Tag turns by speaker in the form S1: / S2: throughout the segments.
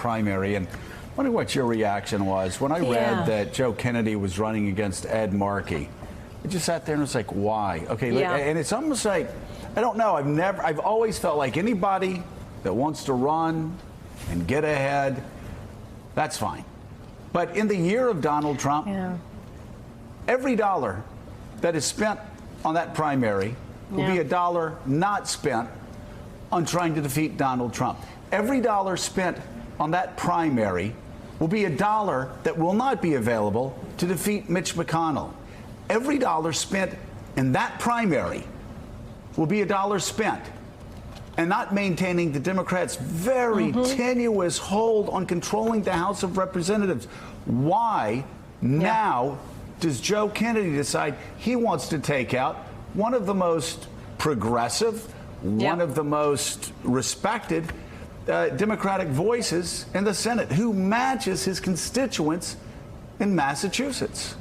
S1: primary, and I wonder what your reaction was when I read that Joe Kennedy was running against Ed Markey. I just sat there and was like, why? Okay, and it's almost like, I don't know, I've always felt like anybody that wants to run and get ahead, that's fine. But in the year of Donald Trump, every dollar that is spent on that primary will be a dollar not spent on trying to defeat Donald Trump. Every dollar spent on that primary will be a dollar that will not be available to defeat Mitch McConnell. Every dollar spent in that primary will be a dollar spent and not maintaining the Democrats' very tenuous hold on controlling the House of Representatives. Why now does Joe Kennedy decide he wants to take out one of the most progressive, one of the most respected Democratic voices in the Senate, who matches his constituents in Massachusetts?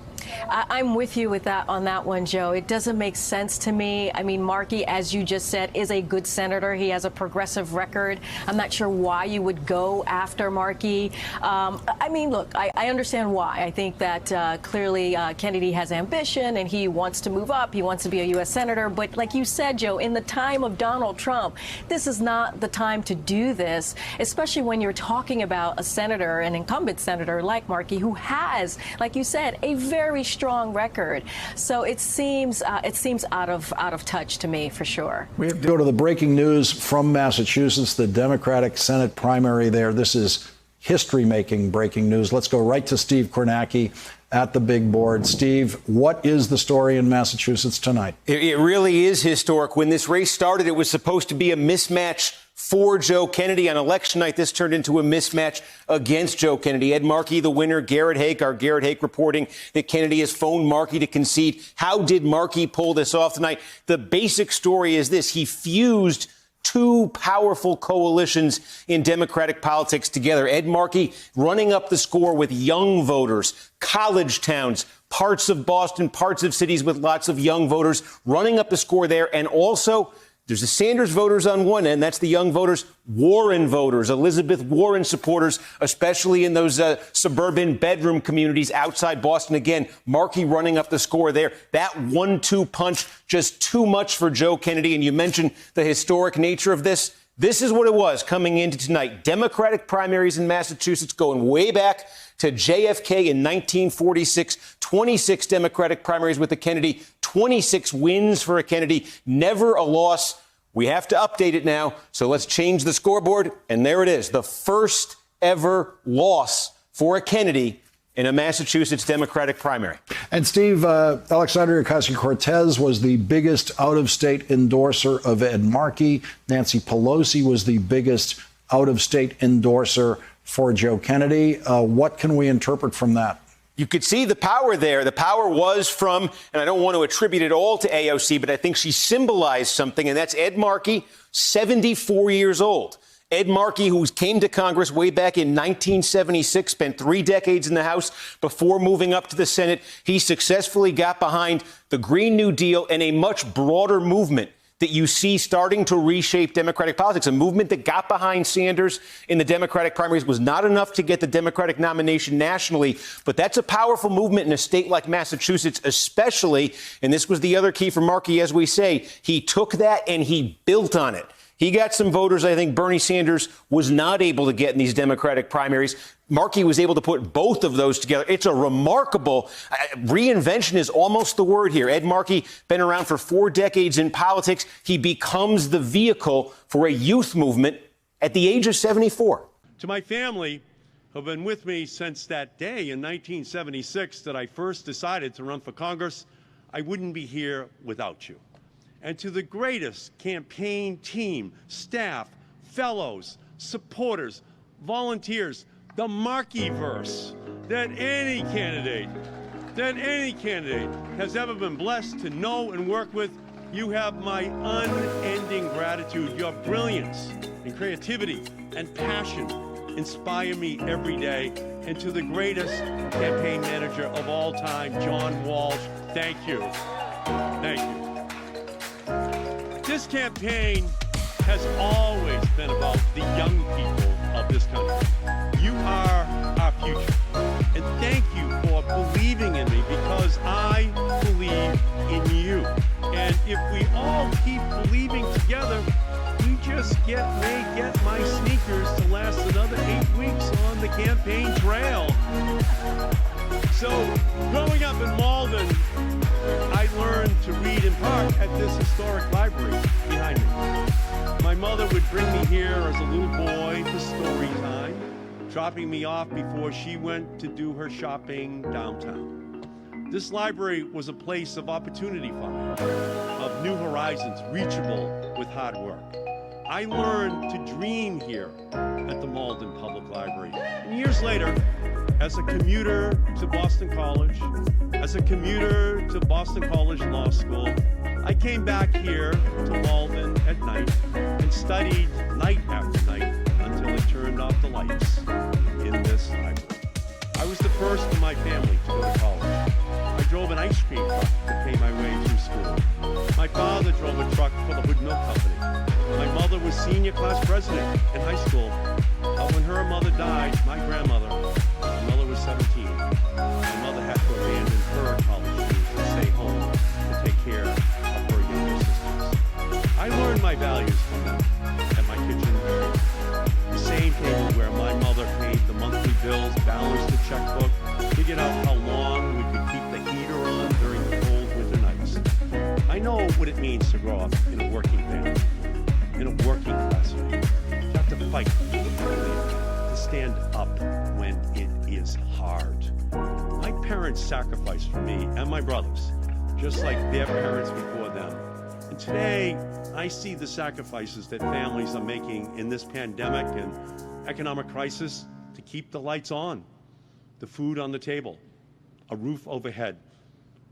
S2: I'm with you with that on that one, Joe. It doesn't make sense to me. I mean, Markey, as you just said, is a good senator. He has a progressive record. I'm not sure why you would go after Markey. I mean, look, I understand why. I think that clearly Kennedy has ambition and he wants to move up. He wants to be a U.S. senator. But like you said, Joe, in the time of Donald Trump, this is not the time to do this, especially when you're talking about a senator, an incumbent senator like Markey, who has, like you said, a very strong record. So it seems out of touch to me, for sure.
S3: We have to go to the breaking news from Massachusetts, the Democratic Senate primary there. This is history-making breaking news. Let's go right to Steve Kornacki at the big board. Steve, what is the story in Massachusetts tonight?
S4: It really is historic. When this race started, it was supposed to be a mismatch for Joe Kennedy. On election night, this turned into a mismatch against Joe Kennedy. Ed Markey, the winner. Garrett Haake, our Garrett Haake, reporting that Kennedy has phoned Markey to concede. How did Markey pull this off tonight? The basic story is this. He fused two powerful coalitions in Democratic politics together. Ed Markey running up the score with young voters, college towns, parts of Boston, parts of cities with lots of young voters, running up the score there. And also, there's the Sanders voters on one end. That's the young voters. Warren voters, Elizabeth Warren supporters, especially in those suburban bedroom communities outside Boston. Again, Markey running up the score there. That 1-2 punch, just too much for Joe Kennedy. And you mentioned the historic nature of this. This is what it was coming into tonight. Democratic primaries in Massachusetts going way back to JFK in 1946, 26 Democratic primaries with a Kennedy, 26 wins for a Kennedy, never a loss. We have to update it now, so let's change the scoreboard, and there it is, the first ever loss for a Kennedy in a Massachusetts Democratic primary.
S3: And Steve, Alexandria Ocasio-Cortez was the biggest out-of-state endorser of Ed Markey. Nancy Pelosi was the biggest out-of-state endorser for Joe Kennedy. What can we interpret from that?
S4: You could see the power there. The power was from, and I don't want to attribute it all to AOC, but I think she symbolized something, and that's Ed Markey, 74 years old. Ed Markey, who came to Congress way back in 1976, spent 3 decades in the House before moving up to the Senate. He successfully got behind the Green New Deal and a much broader movement that you see starting to reshape Democratic politics. A movement that got behind Sanders in the Democratic primaries was not enough to get the Democratic nomination nationally, but that's a powerful movement in a state like Massachusetts, especially, and this was the other key for Markey, as we say, he took that and he built on it. He got some voters I think Bernie Sanders was not able to get in these Democratic primaries. Markey was able to put both of those together. It's a remarkable reinvention is almost the word here. Ed Markey, been around for 4 decades in politics. He becomes the vehicle for a youth movement at the age of 74.
S5: To my family, who have been with me since that day in 1976 that I first decided to run for Congress, I wouldn't be here without you. And to the greatest campaign team, staff, fellows, supporters, volunteers, the Markeyverse that any candidate has ever been blessed to know and work with, you have my unending gratitude. Your brilliance and creativity and passion inspire me every day. And to the greatest campaign manager of all time, John Walsh, thank you. Thank you. This campaign has always been about the young people of this country. may get my sneakers to last another 8 weeks on the campaign trail. So, growing up in Malden, I learned to read in part at this historic library behind me. My mother would bring me here as a little boy for story time, dropping me off before she went to do her shopping downtown. This library was a place of opportunity for me, of new horizons reachable with hard work. I learned to dream here at the Malden Public Library. And years later, as a commuter to Boston College, as a commuter to Boston College Law School, I came back here to Malden at night and studied night after night until I turned off the lights in this library. I was the first in my family to go to college. I drove an ice cream truck to pay my way through school. My father drove a truck for the Hood Milk Company. My mother was senior class president in high school. But when her mother died, my grandmother, my mother was 17. My mother had to abandon her college dreams to stay home to take care of her younger sisters. I learned my values from them at my kitchen table. The same table where my mother paid the monthly bills, balanced the checkbook, figured out how long we could keep the heater on during the cold winter nights. I know what it means to grow up in a working family, in a working class family. You have to fight to stand up when it is hard. My parents sacrificed for me and my brothers, just like their parents before them. And today, I see the sacrifices that families are making in this pandemic and economic crisis to keep the lights on, the food on the table, a roof overhead.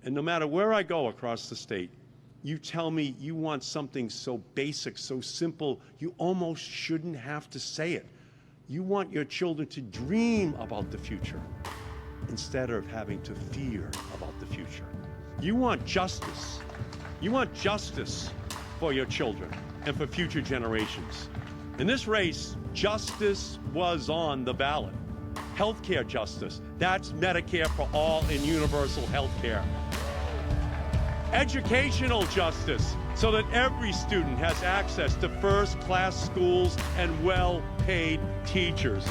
S5: And no matter where I go across the state, you tell me you want something so basic, so simple, you almost shouldn't have to say it. You want your children to dream about the future instead of having to fear about the future. You want justice. You want justice for your children and for future generations. In this race, justice was on the ballot. Healthcare justice, that's Medicare for all and universal healthcare. Educational justice, so that every student has access to first-class schools and well-paid teachers.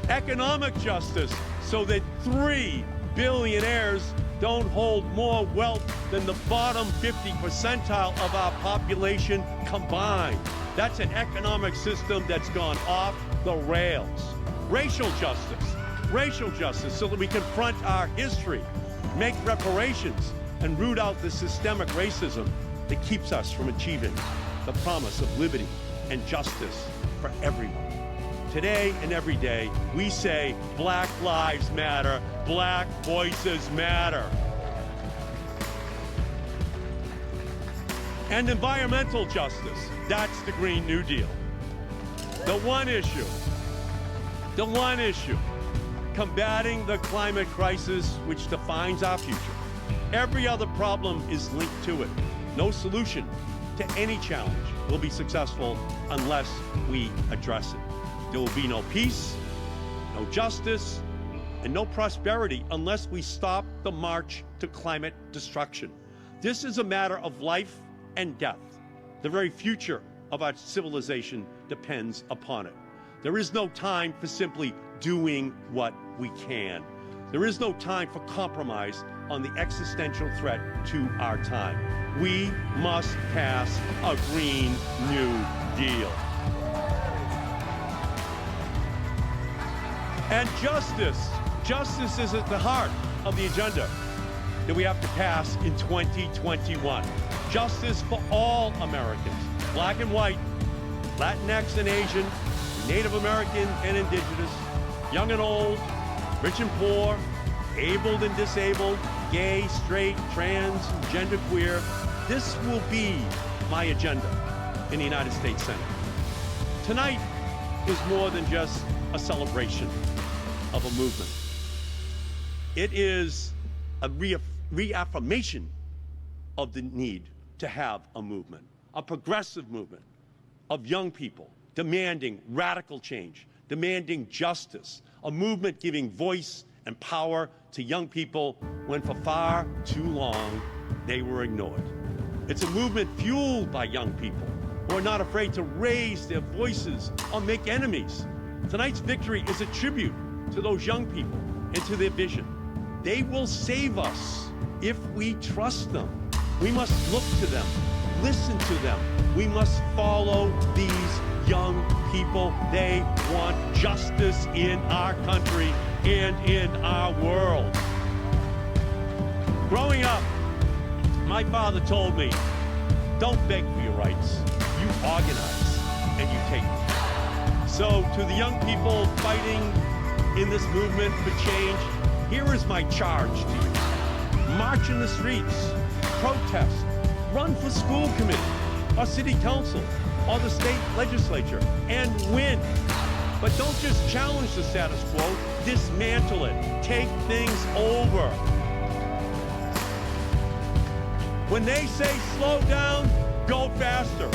S5: Economic justice, so that 3 billionaires don't hold more wealth than the bottom 50 percentile of our population combined. That's an economic system that's gone off the rails. Racial justice, so that we confront our history, make reparations, and root out the systemic racism that keeps us from achieving the promise of liberty and justice for everyone. Today and every day, we say Black lives matter, Black voices matter. And environmental justice, that's the Green New Deal. The one issue, combating the climate crisis which defines our future. Every other problem is linked to it. No solution to any challenge will be successful unless we address it. There will be no peace, no justice, and no prosperity unless we stop the march to climate destruction. This is a matter of life and death. The very future of our civilization depends upon it. There is no time for simply doing what we can. There is no time for compromise on the existential threat to our time. We must pass a Green New Deal. And justice is at the heart of the agenda that we have to pass in 2021. Justice for all Americans, Black and white, Latinx and Asian, Native American and Indigenous, young and old, rich and poor, abled and disabled, gay, straight, trans, genderqueer. This will be my agenda in the United States Senate. Tonight is more than just a celebration of a movement. It is a reaffirmation of the need to have a movement, a progressive movement of young people demanding radical change, demanding justice, a movement giving voice and power to young people when for far too long they were ignored. It's a movement fueled by young people who are not afraid to raise their voices or make enemies. Tonight's victory is a tribute to those young people and to their vision. They will save us if we trust them. We must look to them, listen to them. We must follow these young people. They want justice in our country and in our world. Growing up, my father told me, don't beg for your rights. You organize and you take them. So to the young people fighting in this movement for change, here is my charge to you. March in the streets, protest, run for school committee or city council or the state legislature and win. But don't just challenge the status quo, dismantle it, take things over. When they say slow down, go faster.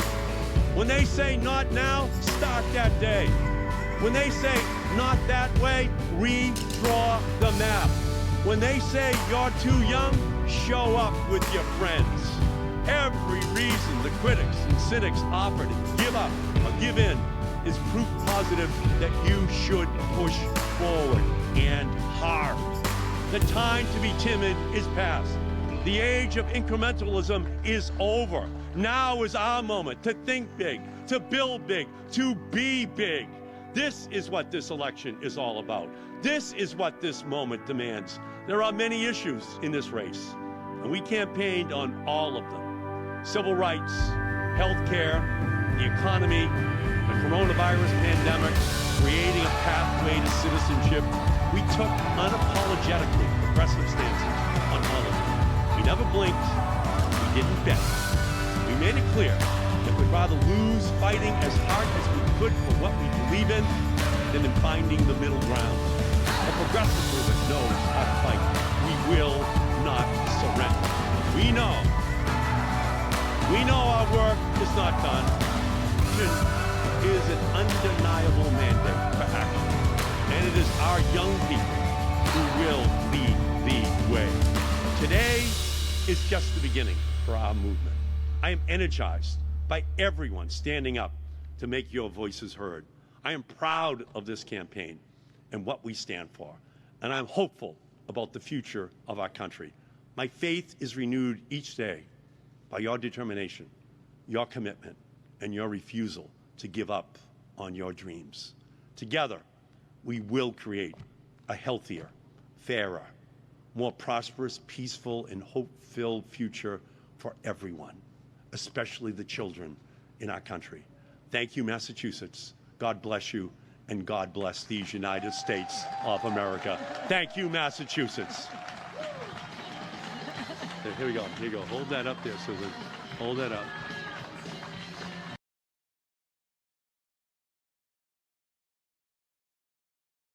S5: When they say not now, start that day. When they say not that way, redraw the map. When they say you're too young, show up with your friends. Every reason the critics and cynics offer to give up or give in is proof positive that you should push forward and hard. The time to be timid is past. The age of incrementalism is over. Now is our moment to think big, to build big, to be big. This is what this election is all about. This is what this moment demands. There are many issues in this race, and we campaigned on all of them. Civil rights, health care, the economy, the coronavirus pandemic, creating a pathway to citizenship. We took unapologetically progressive stances on all of them. We never blinked. We didn't bend. We made it clear that we'd rather lose fighting as hard as we could for what we believe in than in finding the middle ground. A progressive movement knows how to fight. We will not surrender. We know our work is not done. Action is an undeniable mandate for action. And it is our young people who will lead the way. Today is just the beginning for our movement. I am energized by everyone standing up to make your voices heard. I am proud of this campaign and what we stand for, and I'm hopeful about the future of our country. My faith is renewed each day by your determination, your commitment, and your refusal to give up on your dreams. Together, we will create a healthier, fairer, more prosperous, peaceful, and hope-filled future for everyone, especially the children in our country. Thank you, Massachusetts. God bless you, and God bless these United States of America. Thank you, Massachusetts. Here we go. Here you go. Hold that up there, Susan. Hold that up.